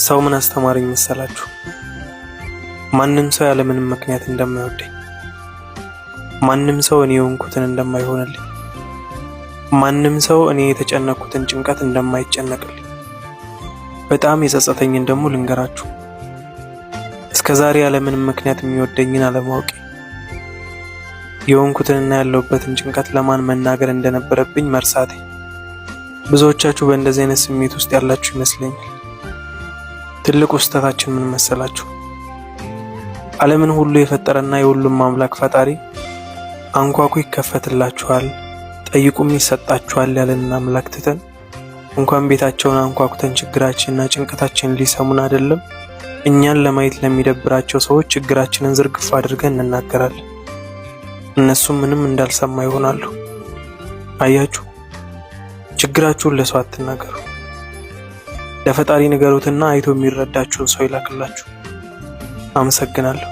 ሰው ምን አስተማረኝ መሰላችሁ? ማንም ሰው ያለ ምንም ምክንያት እንደማይወደኝ፣ ማንም ሰው እኔ የሆንኩትን እንደማይሆንልኝ፣ ማንም ሰው እኔ የተጨነቅኩትን ጭንቀት እንደማይጨነቅልኝ። በጣም የጸጸተኝን ደግሞ ልንገራችሁ። እስከዛሬ ያለ ምንም ምክንያት የሚወደኝን አለማወቄ፣ የሆንኩትንና ያለሁበትን ጭንቀት ለማን መናገር እንደነበረብኝ መርሳቴ። ብዙዎቻችሁ በእንደዚህ አይነት ስሜት ውስጥ ያላችሁ ይመስለኛል። ትልቁ ስህተታችን ምን መሰላችሁ? ዓለምን ሁሉ የፈጠረና የሁሉም አምላክ ፈጣሪ አንኳኩ ይከፈትላችኋል፣ ጠይቁም ይሰጣችኋል ያለንን አምላክ ትተን እንኳን ቤታቸውን አንኳኩተን ችግራችንና ጭንቀታችንን ሊሰሙን አይደለም እኛን ለማየት ለሚደብራቸው ሰዎች ችግራችንን ዝርግፍ አድርገን እንናገራለን። እነሱም ምንም እንዳልሰማ ይሆናሉ። አያችሁ፣ ችግራችሁን ለሰው አትናገሩ። ለፈጣሪ ንገሩትና አይቶ የሚረዳችሁን ሰው ይላክላችሁ። አመሰግናለሁ።